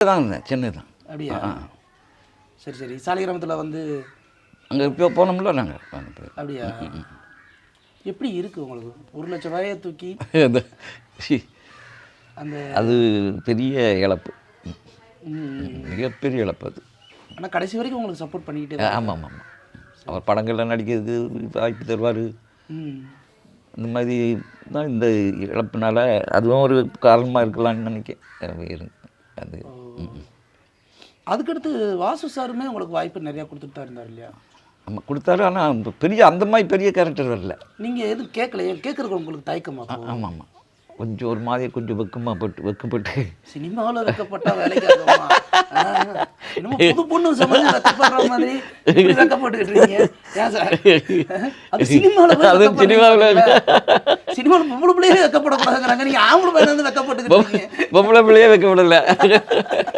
தான் இருந்தேன், சென்னை தான். அப்படியா? சரி சரி. சாலிகிராமத்தில் வந்து அங்கே இப்போ போனோம்ல நாங்கள். அப்படியா? எப்படி இருக்குது உங்களுக்கு 1,00,000 ரூபாயை தூக்கி? அந்த அது பெரிய இழப்பு, மிகப்பெரிய இழப்பு அது. ஆனால் கடைசி வரைக்கும் உங்களுக்கு சப்போர்ட் பண்ணிக்கிட்டே. ஆமாம் ஆமாம் ஆமாம். அவர் படங்கள்லாம் நடிக்கிறதுக்கு வாய்ப்பு தருவார். இந்த மாதிரி தான் இந்த இழப்புனால அதுவும் ஒரு காரணமாக இருக்கலாம்னு நினைக்கிறேன். அது அதுக்கடுத்து வாசு சாருமே உங்களுக்கு வாய்ப்பு நிறையா கொடுத்துட்டு தான் இருந்தார் இல்லையா? ஆமாம் கொடுத்தாரு. ஆனால் பெரிய அந்த மாதிரி பெரிய கேரக்டர் வரல. நீங்கள் எதுவும் கேட்கலையே? கேட்குறதுக்கு உங்களுக்கு தயக்கமா? ஆமாம் ஆமாம். கொஞ்சம் ஒரு மாதிரி கொஞ்சம் வெக்கப்பட்டு சினிமாவில் வெக்கப்பட்டா வேலைக்கு ஆகுமா? என்னமோ புது பொண்ணு சமைச்சு வெக்கப்படுற மாதிரி வெக்கப்பட்டுக்கிட்டு இருக்கீங்க. ஏன் சார்? அது சினிமாவில் பொம்பளை பிள்ளையே வெக்கப்படக்கூடாதுங்கிறாங்க. நீங்கள் ஆம்பளை பையன் வந்து வெக்கப்பட்டுக்கிட்டு இருக்கீங்க. பொம்பளை பிள்ளையே வெக்கப்படலை.